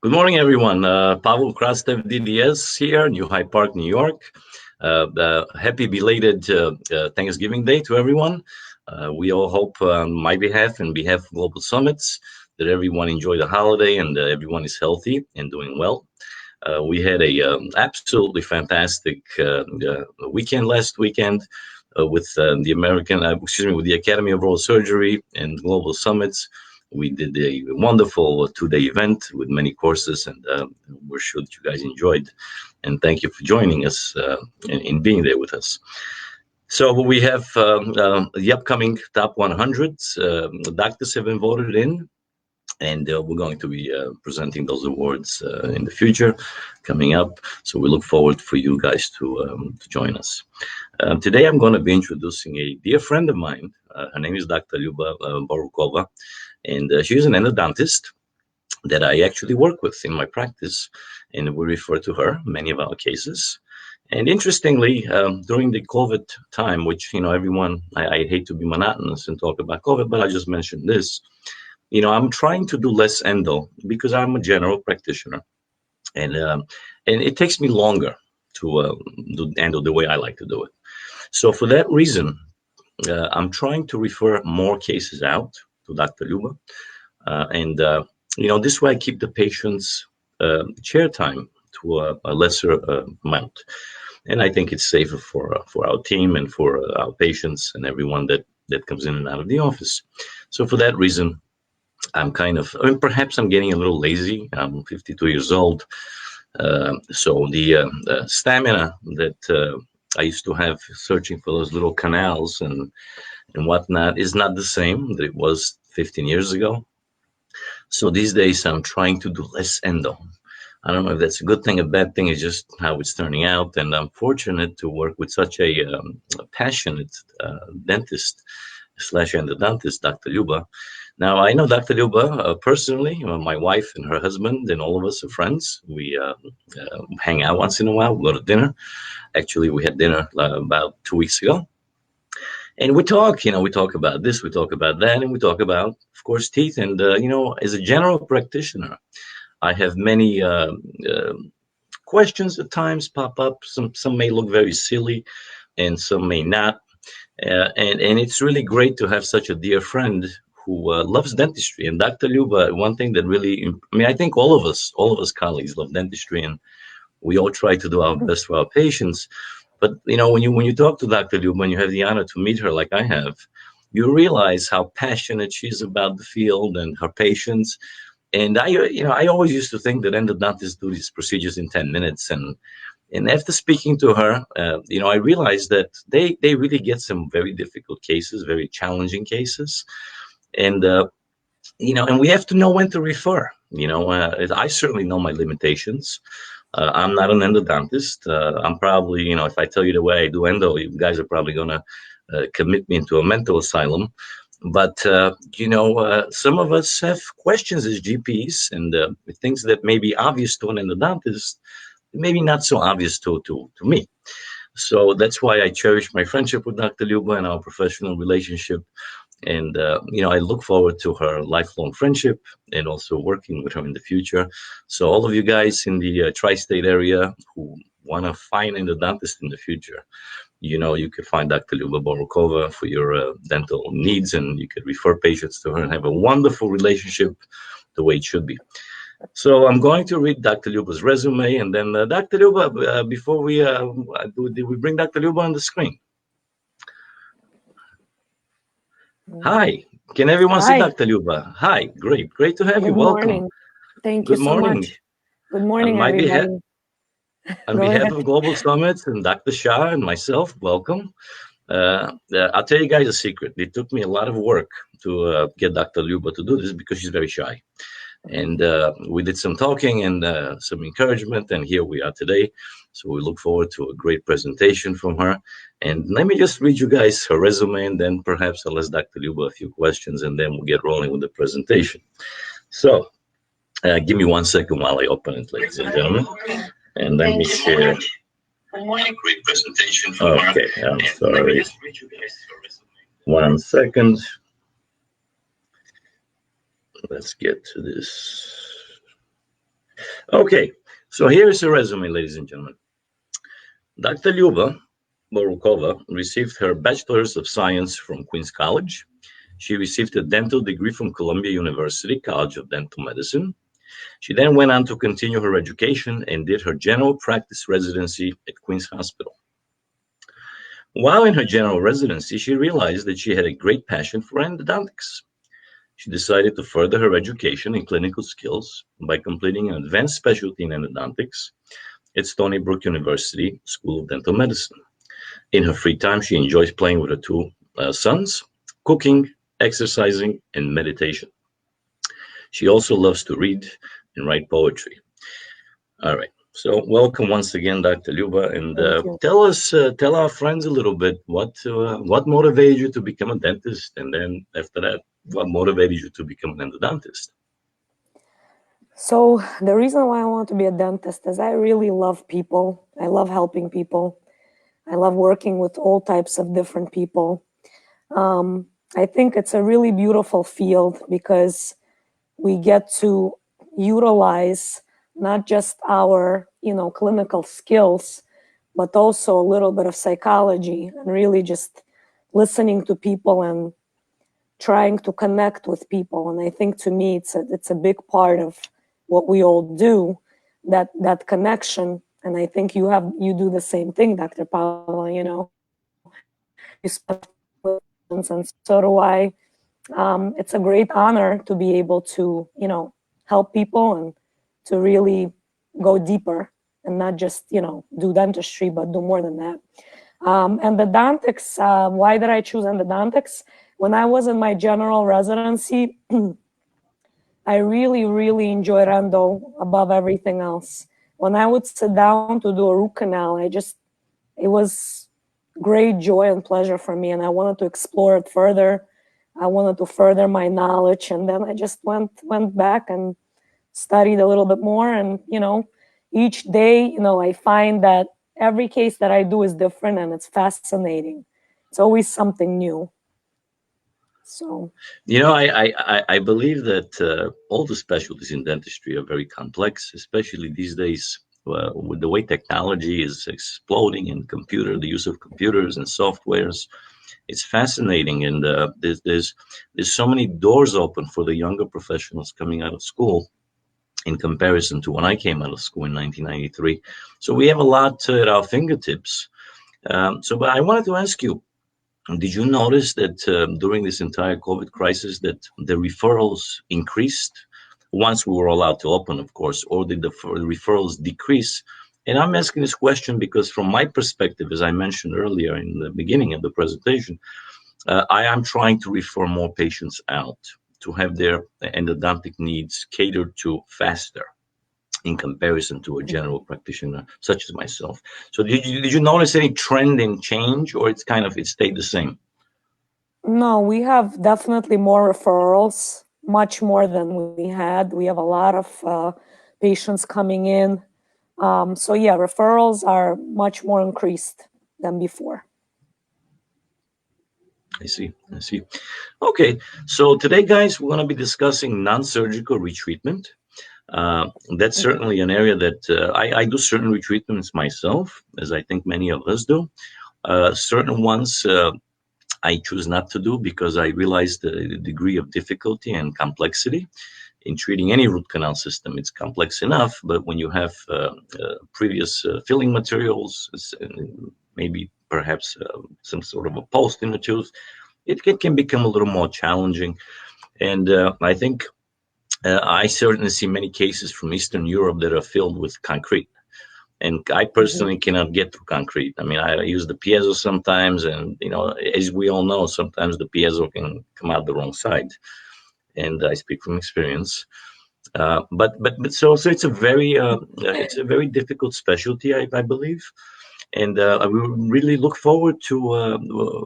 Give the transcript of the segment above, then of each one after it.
Good morning, everyone. Pavel Krastev, DDS here, New Hyde Park, New York. Happy belated Thanksgiving Day to everyone. We all hope on my behalf and behalf of Global Summits that everyone enjoy the holiday and everyone is healthy and doing well. We had a absolutely fantastic weekend last weekend with with the Academy of Oral Surgery and Global Summits. We did a wonderful two-day event with many courses, and we're sure that you guys enjoyed. And thank you for joining us and being there with us. So we have the upcoming top 100s. Doctors have been voted in, and we're going to be presenting those awards in the future coming up. So we look forward for you guys to join us. Today I'm going to be introducing a dear friend of mine. Her name is Dr. Luba Borukhova, and she's an endodontist that I actually work with in my practice, and we refer to her many of our cases. And interestingly, during the COVID time, which, everyone, I hate to be monotonous and talk about COVID, but I just mentioned this, I'm trying to do less endo because I'm a general practitioner, and it takes me longer to do endo the way I like to do it. So for that reason, I'm trying to refer more cases out to Dr. Luba, and this way I keep the patient's chair time to a lesser amount, and I think it's safer for our team and for our patients and everyone that comes in and out of the office. So for that reason, I'm perhaps I'm getting a little lazy. I'm 52 years old. So the stamina that I used to have searching for those little canals and whatnot is not the same that it was 15 years ago. So these days I'm trying to do less endo. I don't know if that's a good thing, a bad thing. It's just how it's turning out. And I'm fortunate to work with such a passionate dentist / endodontist, Dr. Luba. Now, I know Dr. Luba personally. My wife and her husband and all of us are friends. We hang out once in a while, we go to dinner. Actually, we had dinner about 2 weeks ago. And we talk about this, we talk about that, and we talk about, of course, teeth. And, as a general practitioner, I have many questions at times pop up. Some may look very silly and some may not. And it's really great to have such a dear friend who loves dentistry. And Dr. Luba, one thing that really, I think all of us colleagues love dentistry, and we all try to do our best for our patients. But when you talk to Dr. Luba and you have the honor to meet her like I have, you realize how passionate she is about the field and her patients. And I always used to think that endodontists do these procedures in 10 minutes, and after speaking to her, I realized that they really get some very difficult cases, very challenging cases, and and we have to know when to refer. I certainly know my limitations. I'm not an endodontist. I'm probably, if I tell you the way I do endo, you guys are probably going to commit me into a mental asylum. But, some of us have questions as GPs, and things that may be obvious to an endodontist, maybe not so obvious to me. So that's why I cherish my friendship with Dr. Luba and our professional relationship. And, I look forward to her lifelong friendship and also working with her in the future. So all of you guys in the tri-state area who want to find endodontist in the future, you could find Dr. Luba Borukhova for your dental needs, and you could refer patients to her and have a wonderful relationship the way it should be. So I'm going to read Dr. Luba's resume, and then Dr. Luba, before we did we bring Dr. Luba on the screen? Hi, can everyone see Dr. Luba? Hi, great to have you. Welcome. Morning. Thank Good you so morning. much. Good morning, On everybody. behalf of Global Summits and Dr. Shah and myself, welcome. I'll tell you guys a secret. It took me a lot of work to get Dr. Luba to do this because she's very shy. And we did some talking and some encouragement, and here we are today. So we look forward to a great presentation from her. And let me just read you guys her resume, and then perhaps I'll ask Dr. Luba a few questions, and then we'll get rolling with the presentation. So give me 1 second while I open it, ladies and gentlemen. And let me share. Great presentation from her. Okay, I'm sorry. 1 second. Let's get to this. Okay, so here is a resume, ladies and gentlemen. Dr. Luba Borukhova received her Bachelor's of Science from Queen's College. She received a dental degree from Columbia University College of Dental Medicine. She then went on to continue her education and did her general practice residency at Queen's Hospital. While in her general residency, she realized that she had a great passion for endodontics. She decided to further her education in clinical skills by completing an advanced specialty in endodontics at Stony Brook University School of Dental Medicine. In her free time, she enjoys playing with her two sons, cooking, exercising, and meditation. She also loves to read and write poetry. All right. So welcome once again, Dr. Luba, and Thank you. tell our friends a little bit what motivated you to become a dentist, and then after that, what motivated you to become an endodontist? So the reason why I want to be a dentist is I really love people. I love helping people. I love working with all types of different people. I think it's a really beautiful field because we get to utilize not just our, clinical skills, but also a little bit of psychology and really just listening to people and trying to connect with people. And I think to me, it's a big part of what we all do, that connection. And I think you do the same thing, Dr. Paula, you spend with patients, and so do I. It's a great honor to be able to, help people and to really go deeper and not just, do dentistry, but do more than that. Endodontics, why did I choose endodontics? When I was in my general residency, I really, really enjoyed endo above everything else. When I would sit down to do a root canal, it was great joy and pleasure for me, and I wanted to explore it further. I wanted to further my knowledge, and then I just went back and studied a little bit more. And each day, I find that every case that I do is different, and it's fascinating. It's always something new. So, I believe that all the specialties in dentistry are very complex, especially these days with the way technology is exploding in the use of computers and softwares. It's fascinating, and there's so many doors open for the younger professionals coming out of school in comparison to when I came out of school in 1993. So we have a lot at our fingertips. But I wanted to ask you, did you notice that during this entire COVID crisis that the referrals increased once we were allowed to open, of course, or did the referrals decrease? And I'm asking this question because from my perspective, as I mentioned earlier in the beginning of the presentation, I am trying to refer more patients out to have their endodontic needs catered to faster in comparison to a general practitioner such as myself. So did you notice any trend in change, or it stayed the same? no, we have definitely more referrals, much more than we had. We have a lot of patients coming in. So yeah, referrals are much more increased than before. I see. Okay, so today, guys, we're going to be discussing non-surgical retreatment. That's certainly an area that I do certain retreatments myself, as I think many of us do. Certain ones I choose not to do because I realize the degree of difficulty and complexity in treating any root canal system. It's complex enough, but when you have previous filling materials, maybe perhaps some sort of a post in the tooth, it can become a little more challenging. And I think I certainly see many cases from Eastern Europe that are filled with concrete. And I personally cannot get through concrete. I mean, I use the piezo sometimes, and as we all know, sometimes the piezo can come out the wrong side. And I speak from experience. But it's a very difficult specialty, I believe. And I will really look forward to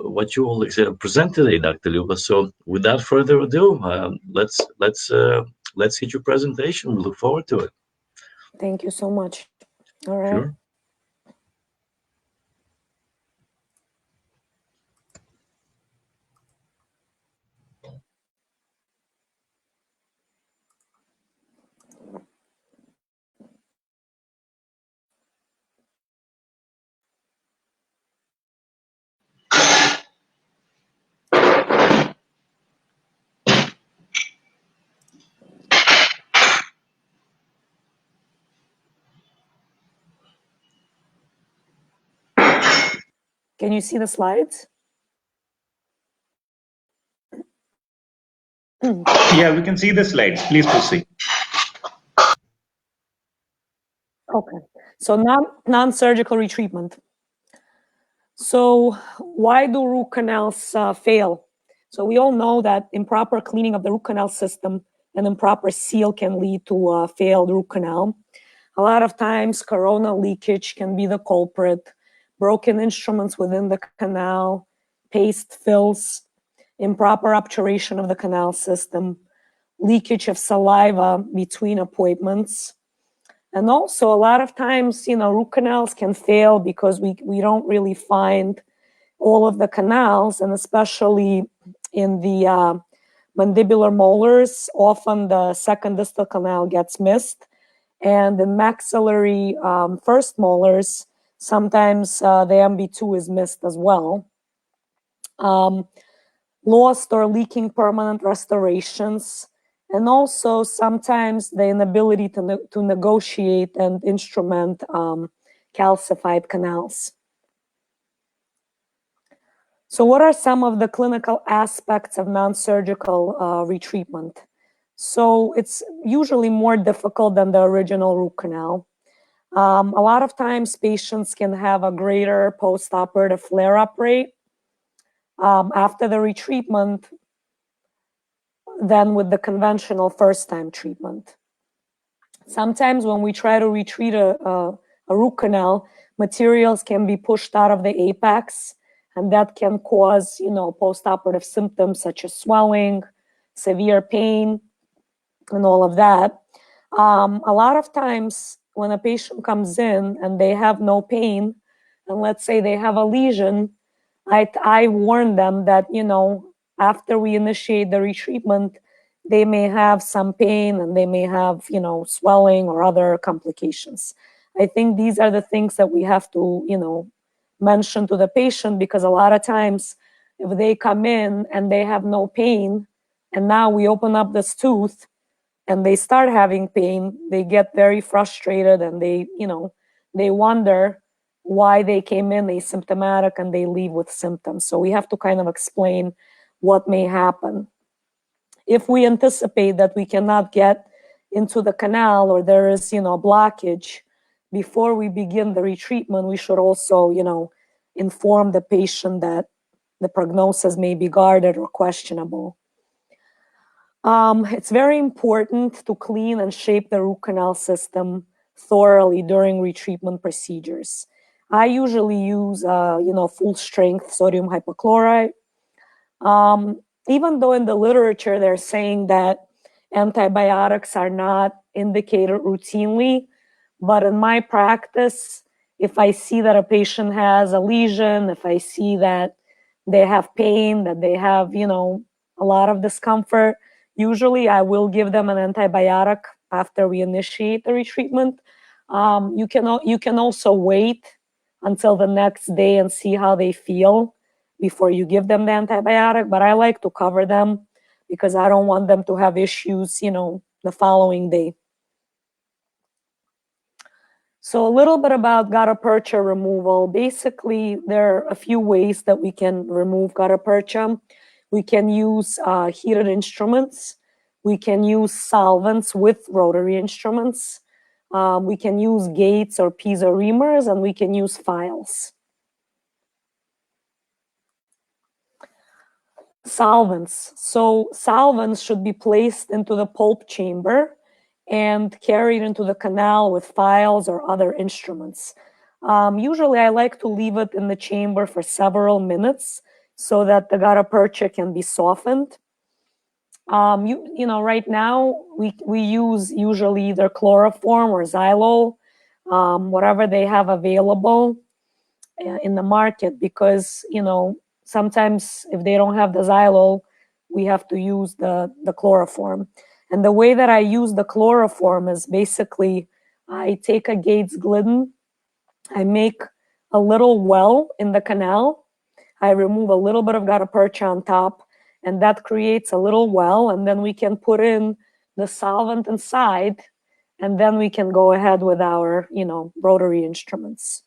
what you will present today, Dr. Luba. So, without further ado, let's hit your presentation. We look forward to it. Thank you so much. All right. Sure. Can you see the slides? Yeah, we can see the slides. Please proceed. Okay, so non-surgical retreatment. So why do root canals fail? So we all know that improper cleaning of the root canal system and improper seal can lead to a failed root canal. A lot of times coronal leakage can be the culprit, broken instruments within the canal, paste fills, improper obturation of the canal system, leakage of saliva between appointments. And also a lot of times, root canals can fail because we don't really find all of the canals, and especially in the mandibular molars, often the second distal canal gets missed. And in maxillary first molars, sometimes the MB2 is missed as well. Lost or leaking permanent restorations, and also sometimes the inability to negotiate and instrument calcified canals. So what are some of the clinical aspects of non-surgical retreatment? So it's usually more difficult than the original root canal. A lot of times patients can have a greater post-operative flare-up rate after the retreatment than with the conventional first-time treatment. Sometimes when we try to retreat a root canal, materials can be pushed out of the apex, and that can cause, post-operative symptoms such as swelling, severe pain, and all of that. A lot of times when a patient comes in and they have no pain, and let's say they have a lesion, I warn them that, after we initiate the retreatment, they may have some pain and they may have, swelling or other complications. I think these are the things that we have to, mention to the patient, because a lot of times if they come in and they have no pain, and now we open up this tooth and they start having pain, they get very frustrated and they wonder why they came in asymptomatic and they leave with symptoms. So we have to kind of explain what may happen. If we anticipate that we cannot get into the canal or there is, a blockage, before we begin the retreatment, we should also, inform the patient that the prognosis may be guarded or questionable. It's very important to clean and shape the root canal system thoroughly during retreatment procedures. I usually use, full strength sodium hypochlorite. Even though in the literature they're saying that antibiotics are not indicated routinely, but in my practice, if I see that a patient has a lesion, if I see that they have pain, that they have, a lot of discomfort, usually I will give them an antibiotic after we initiate the retreatment. You can also wait until the next day and see how they feel before you give them the antibiotic, but I like to cover them because I don't want them to have issues, the following day. So a little bit about Gutta-percha removal. Basically, there are a few ways that we can remove Gutta-percha. We can use heated instruments. We can use solvents with rotary instruments. We can use gates or piezo reamers, and we can use files. Solvents. So solvents should be placed into the pulp chamber and carried into the canal with files or other instruments. Usually I like to leave it in the chamber for several minutes so that the gutta-percha can be softened. Right now we use usually either chloroform or xylol, whatever they have available in the market, because, sometimes if they don't have the xylol, we have to use the chloroform. And the way that I use the chloroform is basically I take a Gates Glidden, I make a little well in the canal, I remove a little bit of gutta-percha on top, and that creates a little well, and then we can put in the solvent inside, and then we can go ahead with our, rotary instruments.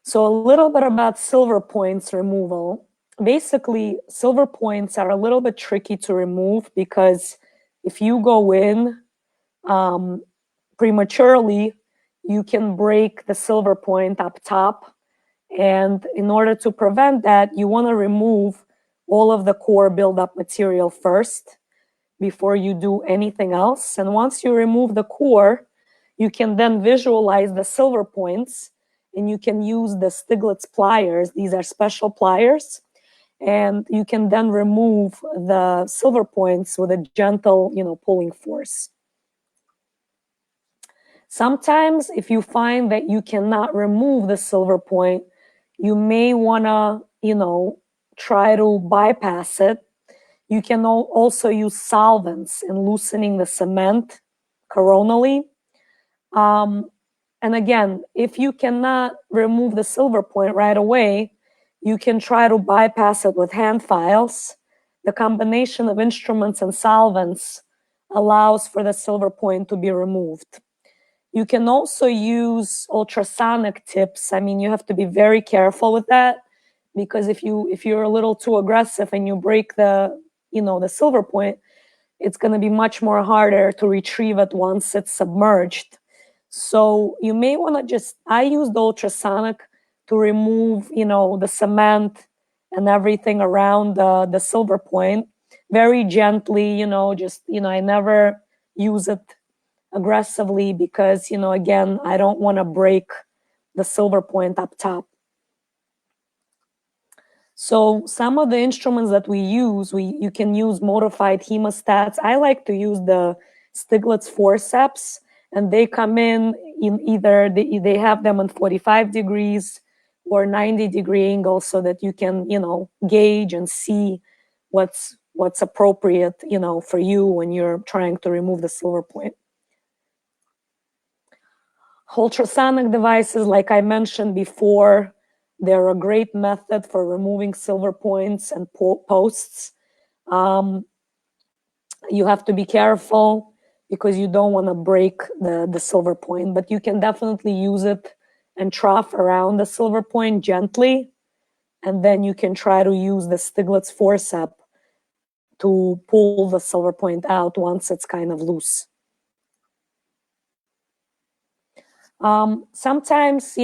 So a little bit about silver points removal. Basically, silver points are a little bit tricky to remove because if you go in prematurely, you can break the silver point up top. And in order to prevent that, you want to remove all of the core buildup material first before you do anything else. And once you remove the core, you can then visualize the silver points, and you can use the Stiglitz pliers. These are special pliers. And you can then remove the silver points with a gentle, pulling force. Sometimes if you find that you cannot remove the silver point, you may want to, try to bypass it. You can also use solvents in loosening the cement coronally. And again, if you cannot remove the silver point right away, you can try to bypass it with hand files. The combination of instruments and solvents allows for the silver point to be removed. You can also use ultrasonic tips. I mean, you have to be very careful with that, because if you're a little too aggressive and you break the silver point, it's going to be much more harder to retrieve it once it's submerged. So you may want to I use the ultrasonic to remove, the cement and everything around the silver point very gently, I never use it aggressively because, again, I don't want to break the silver point up top. So some of the instruments that we use, you can use modified hemostats. I like to use the Stiglitz forceps, and they come in either, they have them in 45 degrees or 90-degree angles so that you can, gauge and see what's appropriate, for you when you're trying to remove the silver point. Ultrasonic devices, like I mentioned before, they're a great method for removing silver points and posts. You have to be careful because you don't want to break the silver point, but you can definitely use it and trough around the silver point gently, and then you can try to use the Stiglitz forceps to pull the silver point out once it's kind of loose. Sometimes,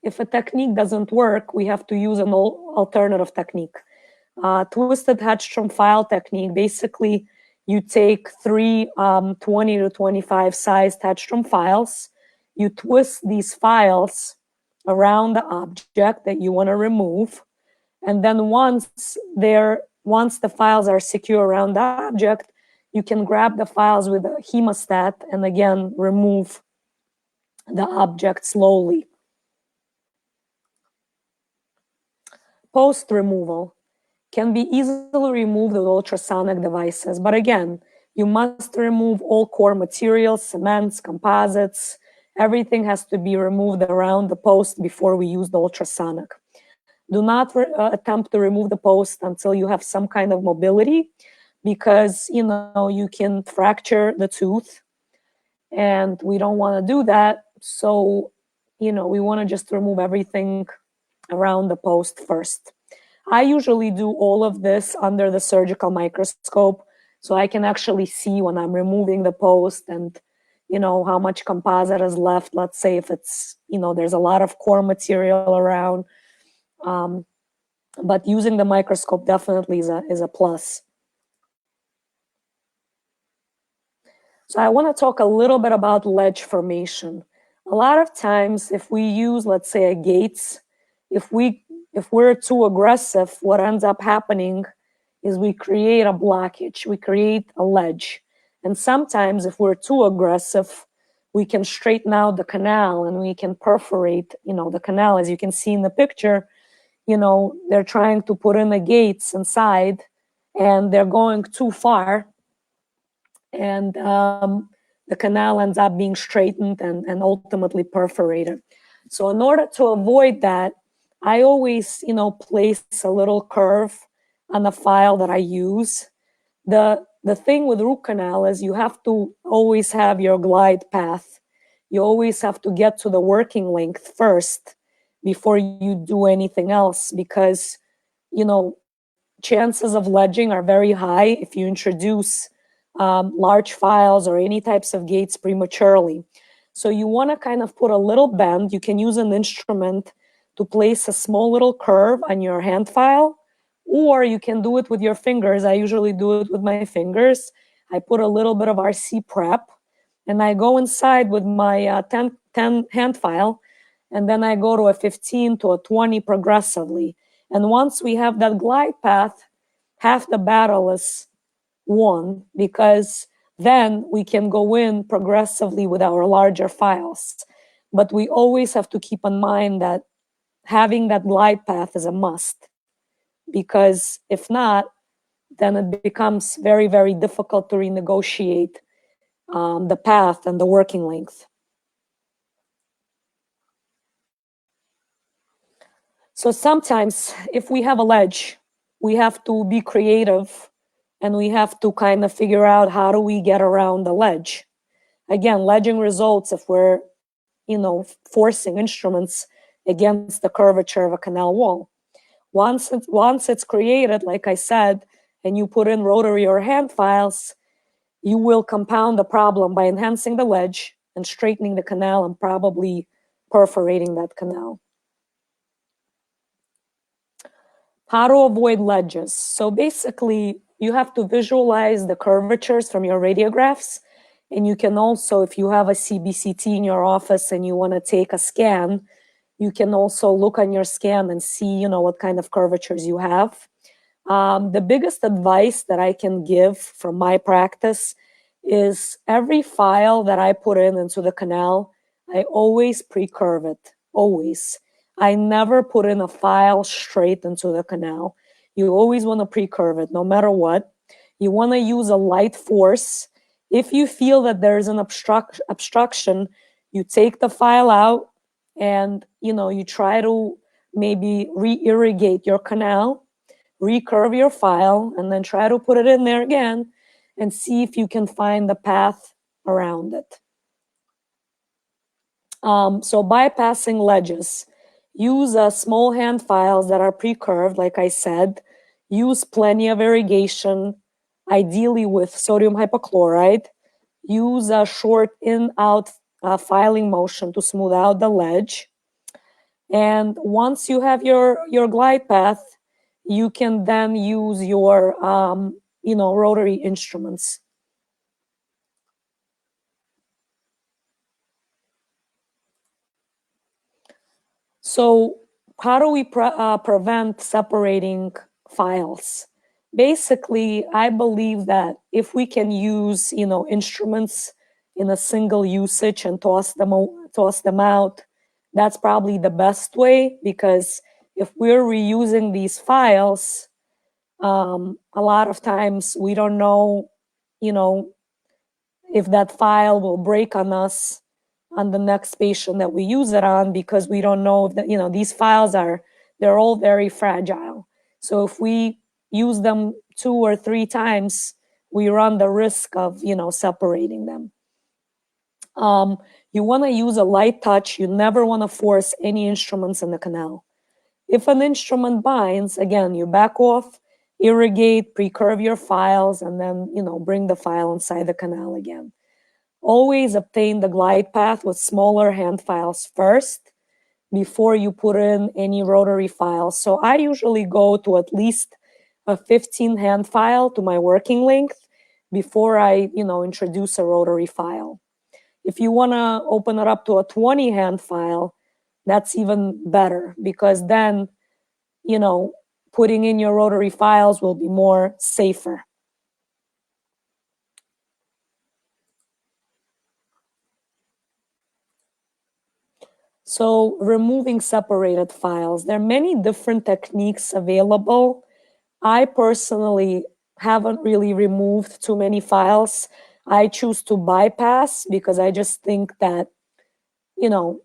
if a technique doesn't work, we have to use an alternative technique. Twisted headstrom file technique, basically you take three 20 to 25 sized headstrom files, you twist these files around the object that you want to remove, and then once the files are secure around the object, you can grab the files with a hemostat and again remove the object slowly. Post removal can be easily removed with ultrasonic devices, but again, you must remove all core materials, cements, composites. Everything has to be removed around the post before we use the ultrasonic. Do not attempt to remove the post until you have some kind of mobility, because you can fracture the tooth, and we don't want to do that. So, we want to just remove everything around the post first. I usually do all of this under the surgical microscope, so I can actually see when I'm removing the post and, how much composite is left. Let's say if it's, there's a lot of core material around. But using the microscope definitely is a plus. So I want to talk a little bit about ledge formation. A lot of times, if we use, let's say, a gates, if we're too aggressive, what ends up happening is we create a blockage, we create a ledge. And sometimes if we're too aggressive, we can straighten out the canal and we can perforate, the canal. As you can see in the picture, they're trying to put in the gates inside and they're going too far. And the canal ends up being straightened and ultimately perforated. So in order to avoid that, I always, place a little curve on the file that I use. The thing with root canal is you have to always have your glide path. You always have to get to the working length first before you do anything else, because, you know, chances of ledging are very high if you introduce large files or any types of gates prematurely. So you want to kind of put a little bend. You can use an instrument to place a small little curve on your hand file, or you can do it with your fingers. I usually do it with my fingers. I put a little bit of RC prep, and I go inside with my 10 hand file, and then I go to a 15 to a 20 progressively. And once we have that glide path, half the battle is won, because then we can go in progressively with our larger files. But we always have to keep in mind that having that glide path is a must, because if not, then it becomes very, very difficult to renegotiate the path and the working length. So sometimes if we have a ledge, we have to be creative, and we have to kind of figure out how do we get around the ledge. Again, ledging results if we're, you know, forcing instruments against the curvature of a canal wall. Once it's created, like I said, and you put in rotary or hand files, you will compound the problem by enhancing the ledge and straightening the canal and probably perforating that canal. How to avoid ledges. So basically, you have to visualize the curvatures from your radiographs. And you can also, if you have a CBCT in your office and you want to take a scan, you can also look on your scan and see, you know, what kind of curvatures you have. The biggest advice that I can give from my practice is every file that I put into the canal, I always pre-curve it, always. I never put in a file straight into the canal. You always want to pre-curve it, no matter what. You want to use a light force. If you feel that there's an obstruction, you take the file out and, you know, you try to maybe re-irrigate your canal, recurve your file, and then try to put it in there again and see if you can find the path around it. So bypassing ledges. Use small hand files that are pre-curved, like I said. Use plenty of irrigation, ideally with sodium hypochlorite. Use a short in-out filing motion to smooth out the ledge. And once you have your glide path, you can then use your you know, rotary instruments. So how do we prevent separating files? Basically, I believe that if we can use, you know, instruments in a single usage and toss them out, that's probably the best way, because if we're reusing these files, a lot of times we don't know, you know, if that file will break on us on the next patient that we use it on, because we don't know if you know, these files they're all very fragile. So if we use them 2 or 3 times, we run the risk of, you know, separating them. You want to use a light touch. You never want to force any instruments in the canal. If an instrument binds, again, you back off, irrigate, pre-curve your files, and then, you know, bring the file inside the canal again. Always obtain the glide path with smaller hand files first before you put in any rotary files. So I usually go to at least a 15 hand file to my working length before I, you know, introduce a rotary file. If you want to open it up to a 20 hand file, that's even better, because then, you know, putting in your rotary files will be more safer. So removing separated files, there are many different techniques available. I personally haven't really removed too many files. I choose to bypass because I just think that, you know,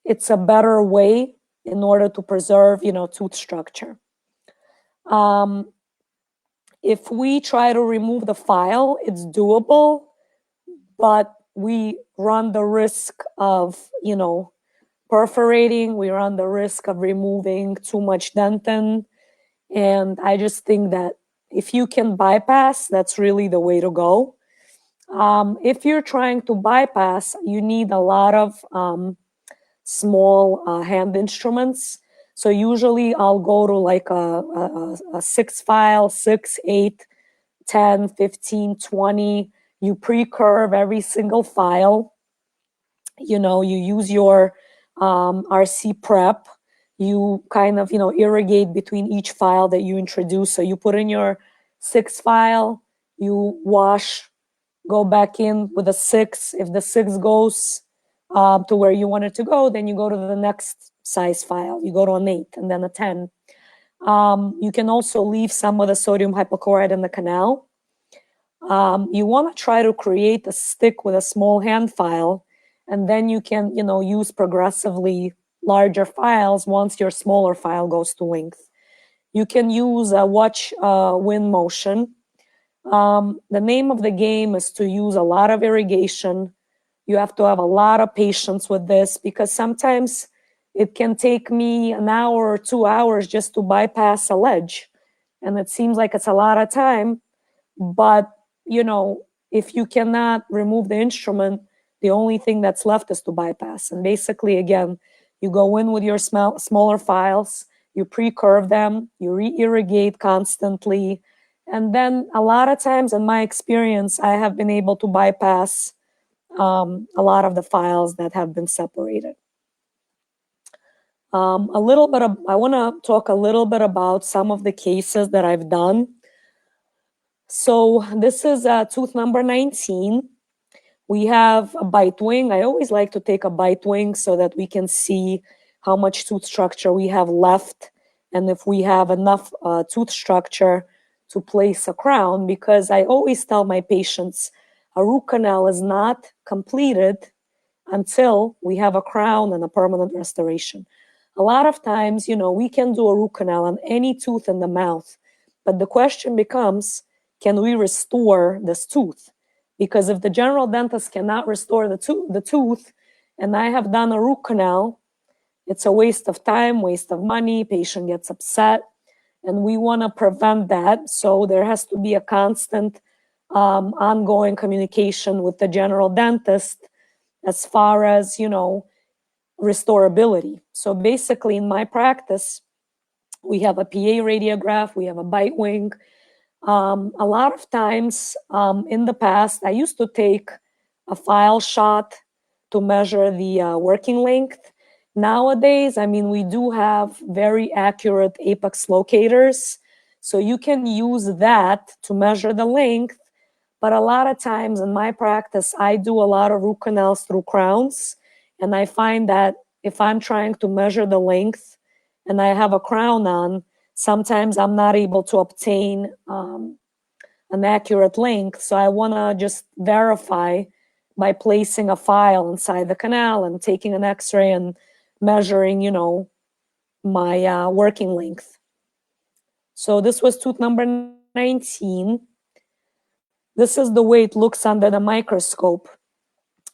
it's a better way in order to preserve, you know, tooth structure. If we try to remove the file, it's doable, but we run the risk of, you know, perforating, we run the risk of removing too much dentin. And I just think that if you can bypass, that's really the way to go. If you're trying to bypass, you need a lot of small hand instruments. So usually I'll go to like a 6 file, 6, 8, 10, 15, 20. You pre-curve every single file. You use your RC prep. You kind of, irrigate between each file that you introduce. So you put in your 6 file, you wash, go back in with a 6. If the 6 goes to where you want it to go, then you go to the next size file. You go to an 8 and then a 10. You can also leave some of the sodium hypochlorite in the canal. You want to try to create a stick with a small hand file, and then you can, use progressively larger files once your smaller file goes to length. You can use a watch wind motion. The name of the game is to use a lot of irrigation. You have to have a lot of patience with this, because sometimes it can take me an hour or 2 hours just to bypass a ledge. And it seems like it's a lot of time, but if you cannot remove the instrument, the only thing that's left is to bypass. And basically, again, you go in with your smaller files, you pre-curve them, you re-irrigate constantly. And then a lot of times, in my experience, I have been able to bypass a lot of the files that have been separated. I want to talk a little bit about some of the cases that I've done. So this is tooth number 19. We have a bite wing. I always like to take a bite wing so that we can see how much tooth structure we have left, and if we have enough tooth structure to place a crown, because I always tell my patients a root canal is not completed until we have a crown and a permanent restoration. A lot of times, we can do a root canal on any tooth in the mouth, but the question becomes, can we restore this tooth? Because if the general dentist cannot restore the tooth, and I have done a root canal, it's a waste of time, waste of money, patient gets upset, and we want to prevent that. So there has to be a constant ongoing communication with the general dentist as far as, restorability. So basically, in my practice, we have a PA radiograph, we have a bite wing. A lot of times in the past, I used to take a file shot to measure the working length. Nowadays, we do have very accurate apex locators, so you can use that to measure the length. But a lot of times in my practice, I do a lot of root canals through crowns, and I find that if I'm trying to measure the length and I have a crown on, sometimes I'm not able to obtain an accurate length. So I want to just verify by placing a file inside the canal and taking an x-ray and measuring, my working length. So this was tooth number 19. This is the way it looks under the microscope.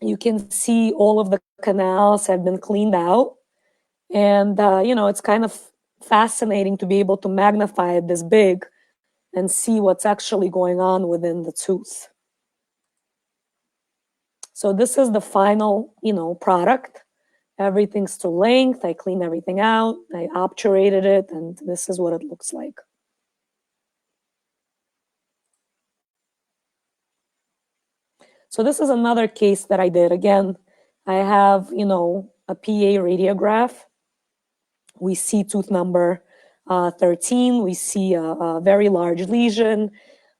You can see all of the canals have been cleaned out. And, it's kind of fascinating to be able to magnify it this big and see what's actually going on within the tooth. So this is the final, product. Everything's to length. I cleaned everything out. I obturated it, and this is what it looks like. So this is another case that I did. Again, I have, a PA radiograph. We see tooth number 13. We see a very large lesion,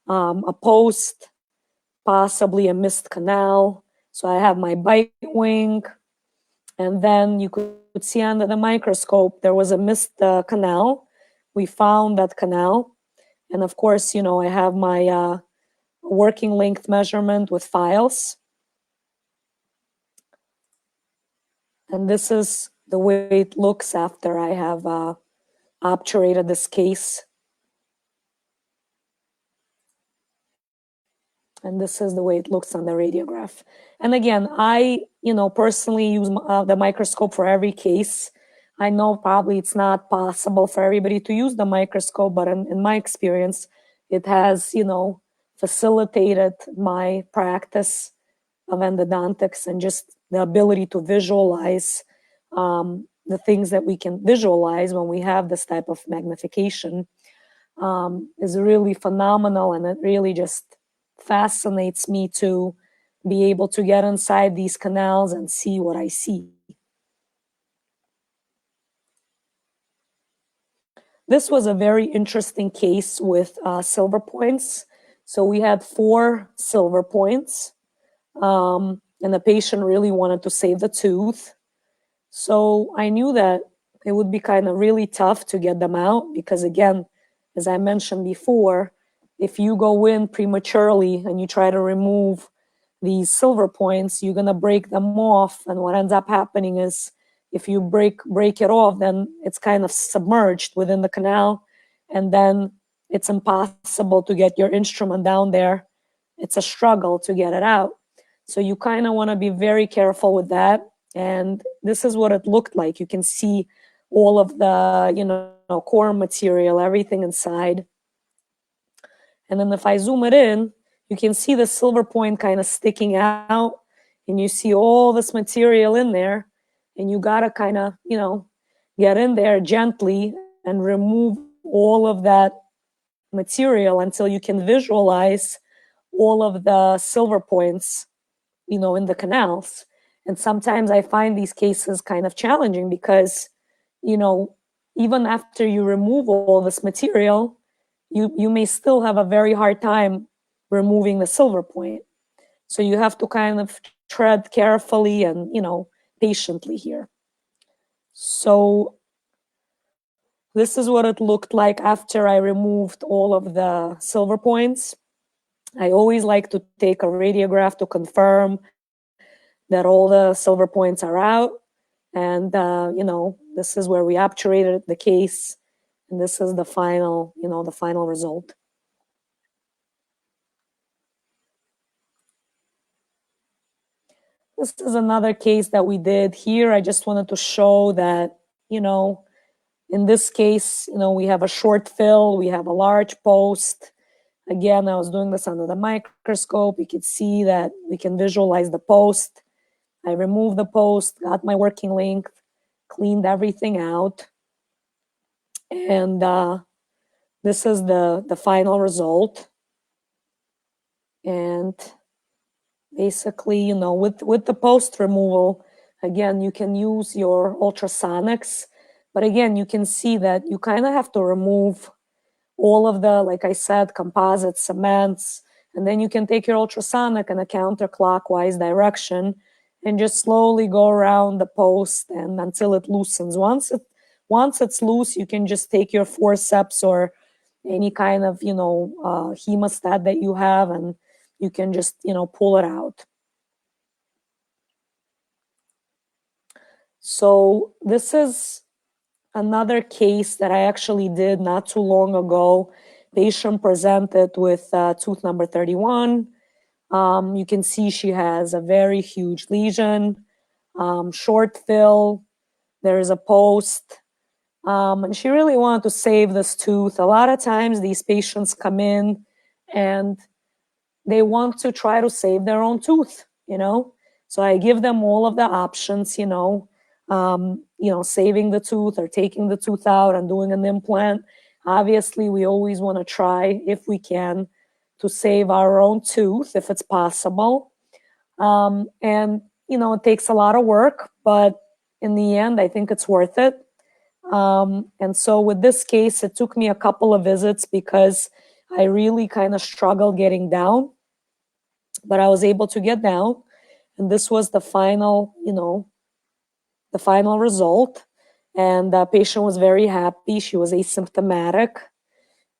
a post, possibly a missed canal. So I have my bite wing, and then you could see under the microscope there was a missed canal. We found that canal, and of course, I have my working length measurement with files. And this is the way it looks after I have obturated this case. And this is the way it looks on the radiograph. And again, I, personally use the microscope for every case. I know probably it's not possible for everybody to use the microscope, but in my experience, it has, facilitated my practice of endodontics and just the ability to visualize the things that we can visualize when we have this type of magnification is really phenomenal, and it really just fascinates me to be able to get inside these canals and see what I see. This was a very interesting case with silver points. So we had 4 silver points, and the patient really wanted to save the tooth. So I knew that it would be kind of really tough to get them out because, again, as I mentioned before, if you go in prematurely and you try to remove these silver points, you're going to break them off. And what ends up happening is if you break it off, then it's kind of submerged within the canal. And then it's impossible to get your instrument down there. It's a struggle to get it out. So you kind of want to be very careful with that. And this is what it looked like. You can see all of the, core material, everything inside. And then if I zoom it in, you can see the silver point kind of sticking out, and you see all this material in there, and you gotta kind of, get in there gently and remove all of that material until you can visualize all of the silver points, in the canals. And sometimes I find these cases kind of challenging because, even after you remove all this material, you may still have a very hard time removing the silver point. So you have to kind of tread carefully and, patiently here. So this is what it looked like after I removed all of the silver points. I always like to take a radiograph to confirm that all the silver points are out. And, this is where we obturated the case. And this is the final, the final result. This is another case that we did here. I just wanted to show that, in this case, we have a short fill, we have a large post. Again, I was doing this under the microscope. You can see that we can visualize the post. I removed the post, got my working length, cleaned everything out. And this is the final result. And basically, with the post removal, again, you can use your ultrasonics. But again, you can see that you kind of have to remove all of the, like I said, composite cements. And then you can take your ultrasonic in a counterclockwise direction and just slowly go around the post and until it loosens. Once it's loose, you can just take your forceps or any kind of, hemostat that you have, and you can just, pull it out. So this is another case that I actually did not too long ago. Patient presented with tooth number 31. You can see she has a very huge lesion, short fill. There is a post. And she really wanted to save this tooth. A lot of times these patients come in and they want to try to save their own tooth, So I give them all of the options, saving the tooth or taking the tooth out and doing an implant. Obviously, we always want to try, if we can, to save our own tooth if it's possible. And, it takes a lot of work, but in the end, I think it's worth it. And so with this case, it took me a couple of visits because I really kind of struggled getting down, but I was able to get down. And this was the final, the final result. And the patient was very happy. She was asymptomatic,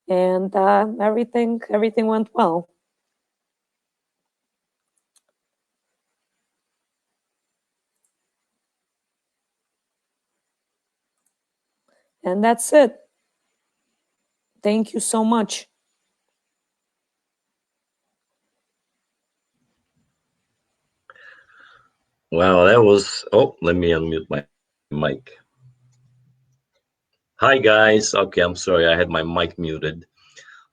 and everything went well. And that's it. Thank you so much. Wow, that was. Oh, let me unmute my mic. Hi, guys. Okay, I'm sorry, I had my mic muted.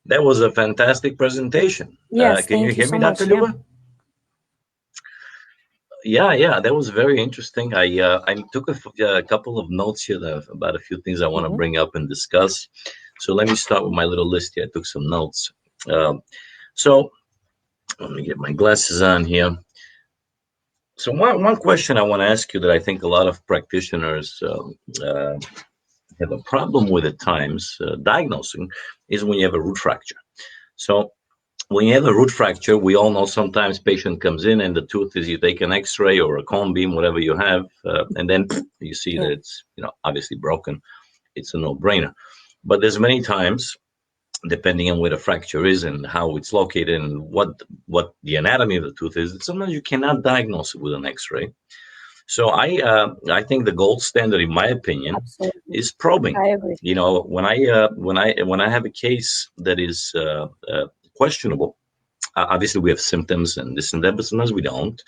That was a fantastic presentation. Yes, Can you thank you hear so me, much. Dr. Yeah. Luba? Yeah, that was very interesting. I took a couple of notes here about a few things I want to Mm-hmm. bring up and discuss. So let me start with my little list here. I took some notes. Um, so let me get my glasses on here. So one question I want to ask you that I think a lot of practitioners have a problem with at times diagnosing is when you have a root fracture. So when you have a root fracture, we all know sometimes patient comes in and the tooth is, you take an X-ray or a cone beam, whatever you have, and then you see that Yeah. it's obviously broken. It's a no-brainer. But there's many times, depending on where the fracture is and how it's located and what the anatomy of the tooth is, that sometimes you cannot diagnose it with an X-ray. So I think the gold standard, in my opinion, Absolutely. is probing. I agree. When I have a case that is questionable, obviously we have symptoms and this and that, but sometimes we don't.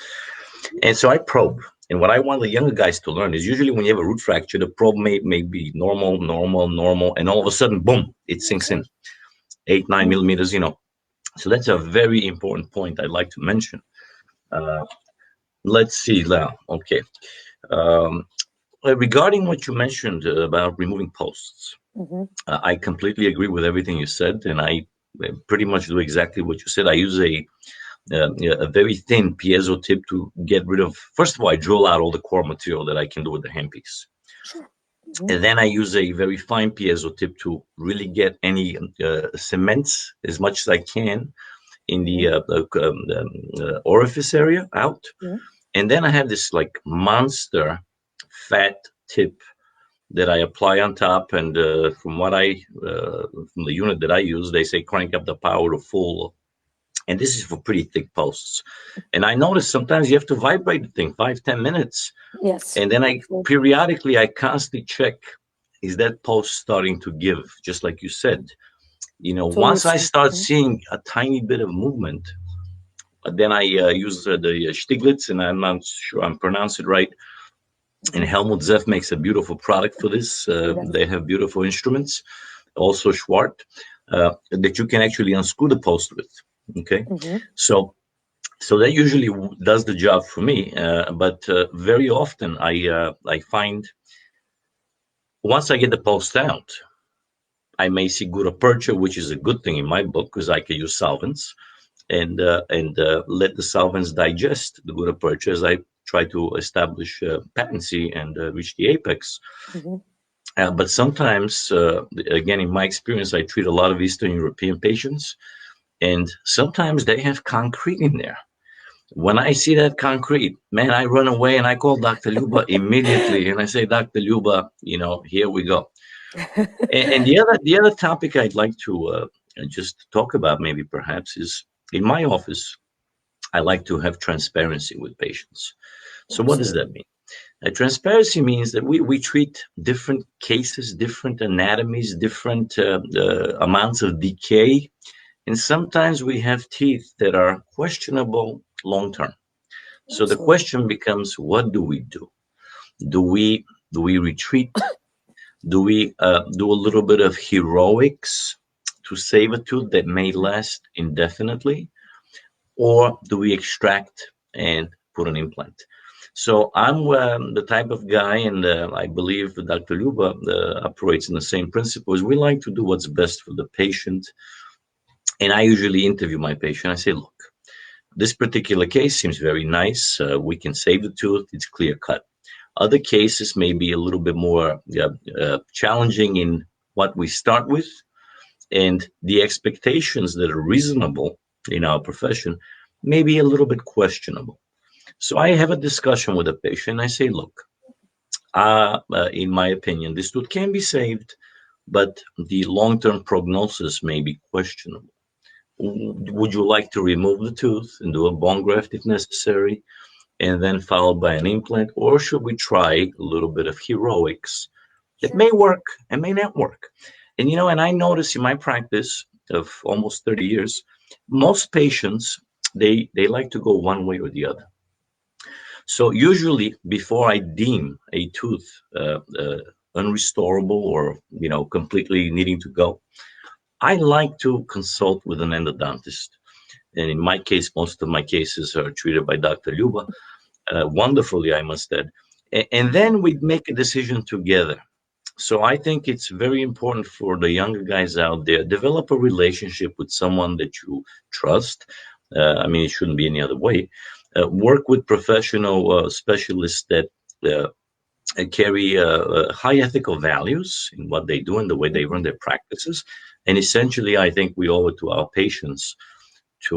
And so I probe. And what I want the younger guys to learn is usually when you have a root fracture, the probe may be normal, and all of a sudden, boom, it sinks in 8, 9 millimeters. So that's a very important point I'd like to mention. Uh, let's see now. Okay. Um, regarding what you mentioned about removing posts, Mm-hmm. I completely agree with everything you said, and I pretty much do exactly what you said. I use a very thin piezo tip to get rid of. First of all, I drill out all the core material that I can do with the handpiece, Sure. Mm-hmm. and then I use a very fine piezo tip to really get any cements as much as I can in the orifice area out. Mm-hmm. And then I have this like monster fat tip that I apply on top. And from the unit that I use, they say crank up the power to full. And this is for pretty thick posts. And I notice sometimes you have to vibrate the thing 5, 10 minutes. Yes. And then Absolutely. periodically I constantly check, is that post starting to give? Just like you said, To once I loosen. start Mm-hmm. seeing a tiny bit of movement, then I use the Stiglitz, and I'm not sure I'm pronouncing it right. And Mm-hmm. Helmut Zeff makes a beautiful product for this. He does. They have beautiful instruments, also Schwart, that you can actually unscrew the post with. Okay, Mm-hmm. so that usually does the job for me. But very often I find once I get the post out, I may see Gutta-percha, which is a good thing in my book because I can use solvents and let the solvents digest the Gutta-percha as I try to establish patency and reach the apex. Mm-hmm. But sometimes, again, in my experience, I treat a lot of Eastern European patients, and sometimes they have concrete in there. When I see that concrete, man, I run away and I call Dr. Luba immediately, and I say, Dr. Luba, here we go. And the other topic I'd like to just talk about, maybe perhaps, is in my office. I like to have transparency with patients. So what does that Absolutely. mean? Transparency means that we treat different cases, different anatomies, different amounts of decay, and sometimes we have teeth that are questionable long term. So the Absolutely. question becomes, what do we do? Do we retreat? Do we do a little bit of heroics to save a tooth that may last indefinitely? Or do we extract and put an implant? So I'm the type of guy, and I believe Dr. Luba operates in the same principles. We like to do what's best for the patient. And I usually interview my patient. I say, look, this particular case seems very nice. We can save the tooth. It's clear cut. Other cases may be a little bit more challenging in what we start with, and the expectations that are reasonable in our profession may be a little bit questionable. So I have a discussion with the patient. I say, look, in my opinion, this tooth can be saved, but the long-term prognosis may be questionable. Would you like to remove the tooth and do a bone graft if necessary, and then followed by an implant, or should we try a little bit of heroics that Sure. may work and may not work? And I notice in my practice of almost 30 years, most patients they like to go one way or the other. So usually before I deem a tooth unrestorable or completely needing to go, I like to consult with an endodontist. And in my case, most of my cases are treated by Dr. Luba, wonderfully, I must add. And then we make a decision together. So I think it's very important for the younger guys out there, develop a relationship with someone that you trust. I mean, it shouldn't be any other way. Work with professional specialists that uh, carry high ethical values in what they do and the way they run their practices. And essentially, I think we owe it to our patients to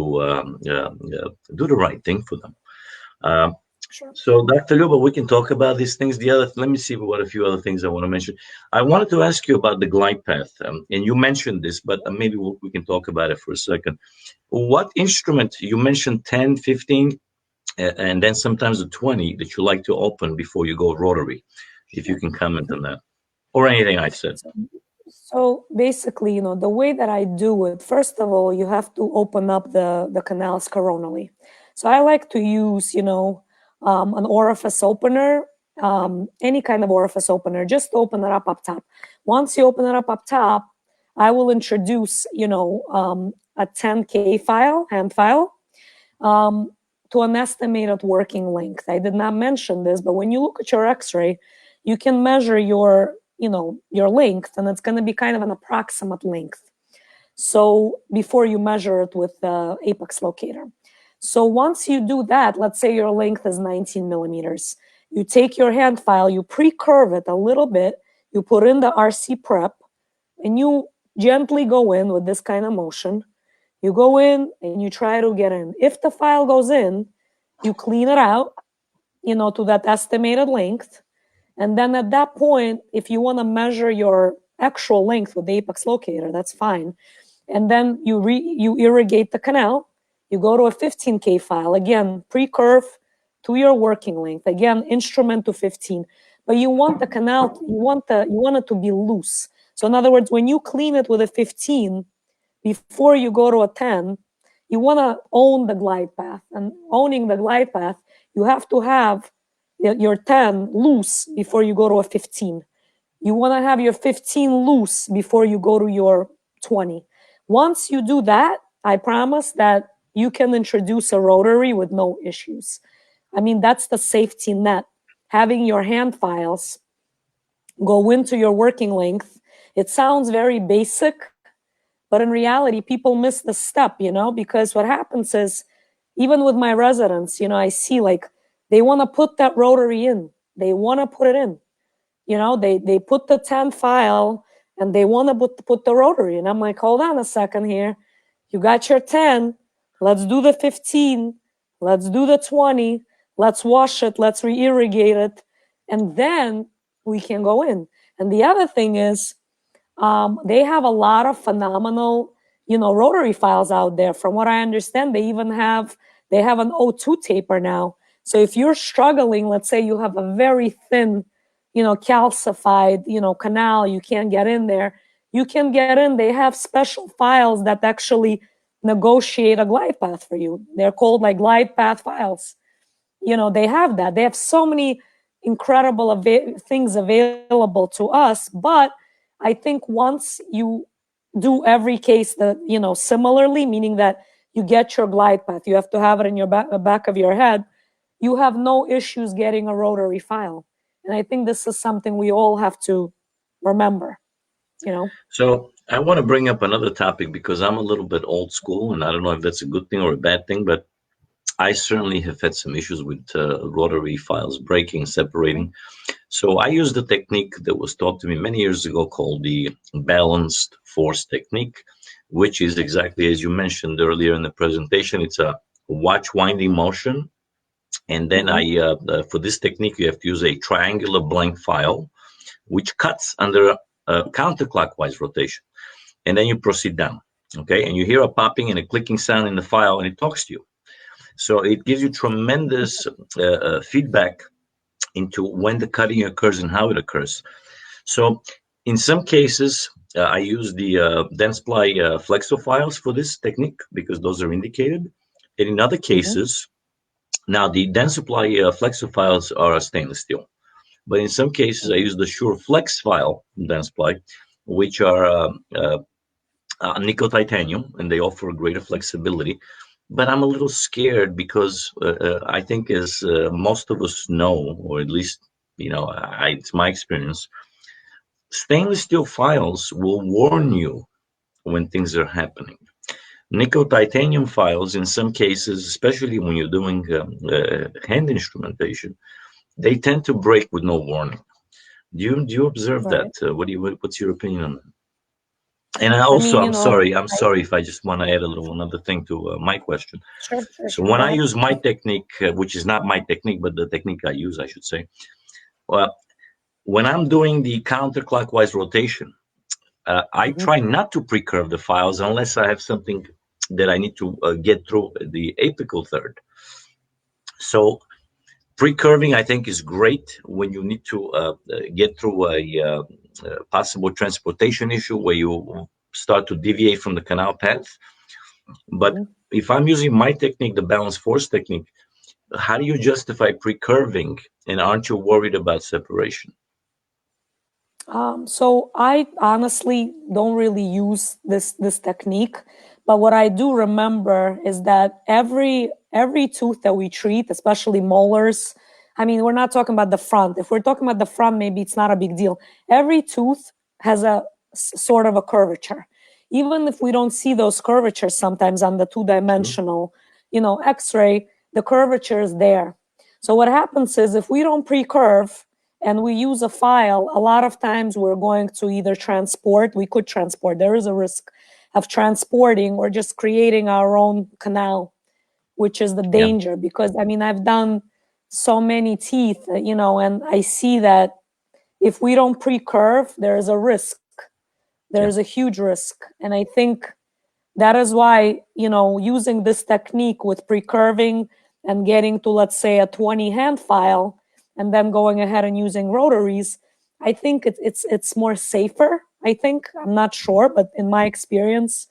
do the right thing for them. Uh, Sure. so, Dr. Luba, we can talk about these things. Let me see what a few other things I want to mention. I wanted to ask you about the glide path, and you mentioned this, but maybe we can talk about it for a second. What instrument, you mentioned 10, 15, and then sometimes the 20 that you like to open before you go rotary, if you Sure. can comment on that, or anything I said. So basically, the way that I do it, first of all, you have to open up the canals coronally. So I like to use, an orifice opener, any kind of orifice opener, just open it up top. Once you open it up top, I will introduce, a 10K file, hand file, to an estimated working length. I did not mention this, but when you look at your x-ray, you can measure your length, and it's going to be kind of an approximate length. So before you measure it with the apex locator. So once you do that, let's say your length is 19 millimeters. You take your hand file, you pre-curve it a little bit, you put in the RC prep, and you gently go in with this kind of motion. You go in and you try to get in. If the file goes in, you clean it out, to that estimated length. And then at that point, if you want to measure your actual length with the apex locator, that's fine. And then you irrigate the canal. You go to a 15K file, again, pre-curve to your working length, again, instrument to 15. But you want the canal, you want it to be loose. So in other words, when you clean it with a 15, before you go to a 10, you want to own the glide path. And owning the glide path, you have to have your 10 loose before you go to a 15. You want to have your 15 loose before you go to your 20. Once you do that, I promise that you can introduce a rotary with no issues. I mean, that's the safety net. Having your hand files go into your working length, it sounds very basic, but in reality, people miss the step, because what happens is, even with my residents, I see they want to put that rotary in. They want to put it in. They put the 10 file and they want to put the rotary. And I'm like, hold on a second here. You got your 10. Let's do the 15. Let's do the 20. Let's wash it. Let's re-irrigate it. And then we can go in. And the other thing is, they have a lot of phenomenal, rotary files out there. From what I understand, they have an O2 taper now. So if you're struggling, let's say you have a very thin, calcified, canal, you can't get in there, you can get in. They have special files that actually negotiate a glide path for you. They're called glide path files. They have that. They have so many incredible things available to us, but I think once you do every case similarly, meaning that you get your glide path, you have to have it in your back of your head, you have no issues getting a rotary file. And I think this is something we all have to remember, So I want to bring up another topic because I'm a little bit old school, and I don't know if that's a good thing or a bad thing, but I certainly have had some issues with rotary files breaking, separating. So I used a technique that was taught to me many years ago called the balanced force technique, which is exactly as you mentioned earlier in the presentation. It's a watch winding motion. And then for this technique, you have to use a triangular blank file, which cuts under a counterclockwise rotation. And then you proceed down. Okay. And you hear a popping and a clicking sound in the file, and it talks to you. So it gives you tremendous feedback into when the cutting occurs and how it occurs. So in some cases, I use the Dentsply flexo files for this technique because those are indicated. And in other cases, Now, the Dentsply Flexophiles are stainless steel, but in some cases I use the Sure Flex file Dentsply, which are nickel titanium, and they offer greater flexibility. But I'm a little scared because I think, as most of us know, or at least it's my experience, stainless steel files will warn you when things are happening. Nickel titanium files, in some cases, especially when you're doing hand instrumentation, they tend to break with no warning. Do you observe Right. that? What's your opinion on that? And I mean, I'm sorry. I'm I, sorry if I just want to add another thing to my question. sure, sure, So sure. when Go I ahead. use my technique, which is not my technique, but the technique I use, I should say, well, when I'm doing the counterclockwise rotation, I try not to pre-curve the files unless I have something that I need to get through the apical third. So pre-curving, I think, is great when you need to get through a possible transportation issue where you start to deviate from the canal path. But if I'm using my technique, the balance force technique, how do you justify pre-curving, and aren't you worried about separation? So I honestly don't really use this technique, but what I do remember is that every tooth that we treat, especially molars, I mean, we're not talking about the front. If we're talking about the front, maybe it's not a big deal. Every tooth has a sort of a curvature, even if we don't see those curvatures sometimes on the two-dimensional, X-ray. The curvature is there. So what happens is if we don't pre-curve and we use a file, a lot of times we're going to either we could transport, there is a risk of transporting or just creating our own canal, which is the Yeah. danger. Because I mean, I've done so many teeth, and I see that if we don't pre-curve, there is a risk. There is a huge risk. And I think that is why, using this technique with pre-curving and getting to, let's say, a 20 hand file, and then going ahead and using rotaries, I think it's more safer. I think, I'm not sure, but in my experience,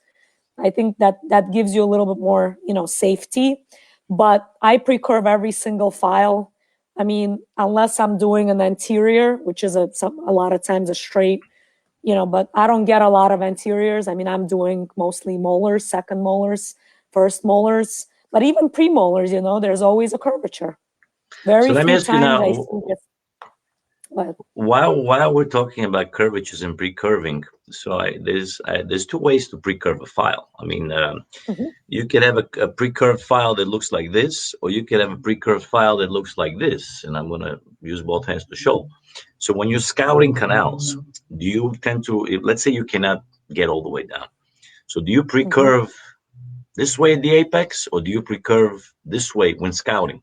I think that gives you a little bit more, safety. But I pre-curve every single file. I mean, unless I'm doing an anterior, which is a lot of times a straight, but I don't get a lot of anteriors. I mean, I'm doing mostly molars, second molars, first molars, but even premolars, there's always a curvature. So Very let me few ask you times I now, see it. But while we're talking about curvatures and pre-curving, so there's two ways to pre-curve a file. I mean, you can have a pre-curved file that looks like this, or you can have a pre-curved file that looks like this. And I'm going to use both hands to show. So when you're scouting canals, do you tend to, let's say you cannot get all the way down. So do you pre-curve this way at the apex, or do you pre-curve this way when scouting?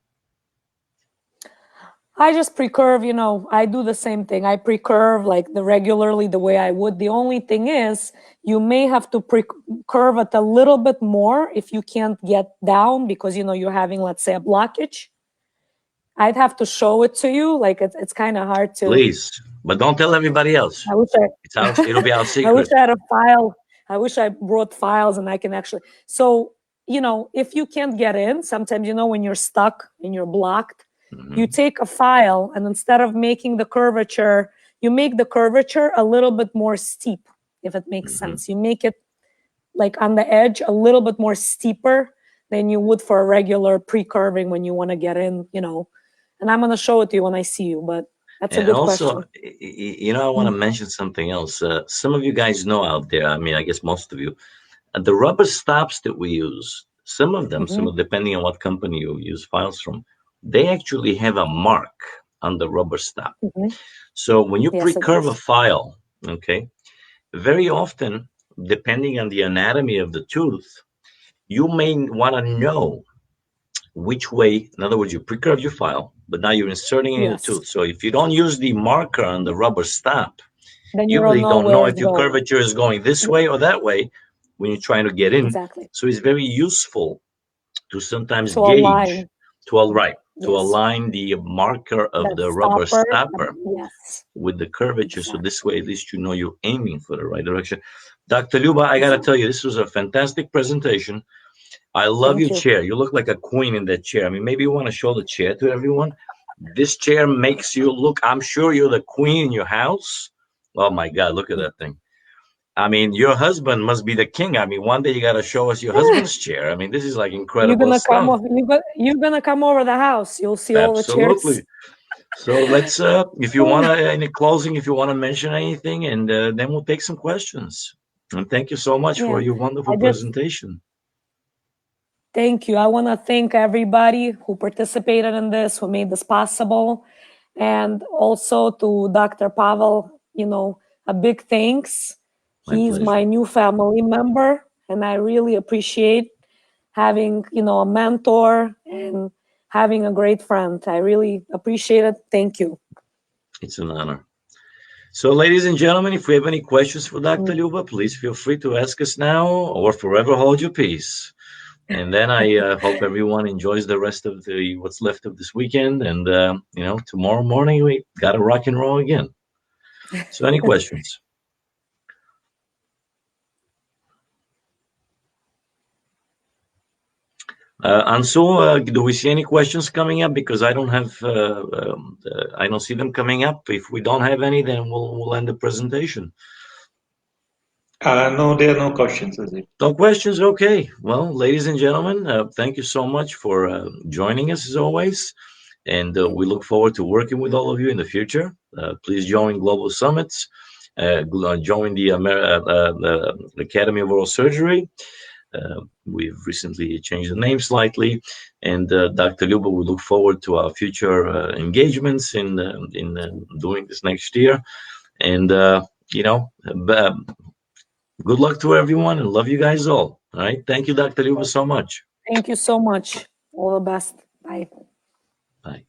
I just pre-curve, I do the same thing. I pre-curve like regularly the way I would. The only thing is you may have to pre-curve it a little bit more if you can't get down because, you're having, let's say, a blockage. I'd have to show it to you. Like it's kind of hard to. Please, but don't tell everybody else. I wish It'll be our I secret. wish I had a file. I wish I brought files and I can actually. So, if you can't get in, sometimes, when you're stuck and you're blocked, you take a file and instead of making the curvature, you make the curvature a little bit more steep, if it makes sense. You make it like on the edge a little bit more steeper than you would for a regular pre-curving when you want to get in, and I'm going to show it to you when I see you, but that's a And good also, question. I want to mention something else. Some of you guys know out there, I mean, I guess most of you, the rubber stops that we use, some of them, depending on what company you use files from, they actually have a mark on the rubber stop. So when you Yes, it pre-curve a does. file, okay, very often, depending on the anatomy of the tooth, you may want to know which way, in other words, you pre-curve your file, but now you're inserting it in the Yes. tooth. So if you don't use the marker on the rubber stop, Then you you don't really know don't where know it's if your going. curvature is going this way or that way when you're trying to get in. Exactly. So it's very useful to sometimes To gauge, align. to Yes. align the marker of That the rubber stopper. stopper Yes. with the curvature. So Exactly. this way, at least you know you're aiming for the right direction. Dr. Luba, I got to tell you, this was a fantastic presentation. I love Thank your you. chair. You look like a queen in that chair. I mean, maybe you want to show the chair to everyone. This chair makes you look, I'm sure you're the queen in your house. Oh my God, look at that thing. I mean, your husband must be the king. I mean, one day you got to show us your husband's chair. I mean, this is like incredible stuff. You're gonna come over the house. You'll see all the chairs. Absolutely. So let's, if you want to, any closing, if you want to mention anything, and then we'll take some questions. And thank you so much for Yeah. your wonderful presentation. Thank you. I want to thank everybody who participated in this, who made this possible. And also to Dr. Pavel, a big thanks. He's my new family member, and I really appreciate having, a mentor and having a great friend. I really appreciate it. Thank you. It's an honor. So, ladies and gentlemen, if we have any questions for Dr. Luba, please feel free to ask us now or forever hold your peace. And then I hope everyone enjoys the rest of what's left of this weekend. And, tomorrow morning we got to rock and roll again. So any questions? Ansu, do we see any questions coming up? Because I don't have, I don't see them coming up. If we don't have any, then we'll end the presentation. No, there are no questions, is it? No questions? Okay. Well, ladies and gentlemen, thank you so much for joining us as always. And we look forward to working with all of you in the future. Please join Global Summits, join the Academy of Oral Surgery. We've recently changed the name slightly. And Dr. Luba, we look forward to our future engagements in doing this next year. And, good luck to everyone and love you guys all. All right. Thank you, Dr. Luba, so much. Thank you so much. All the best. Bye. Bye.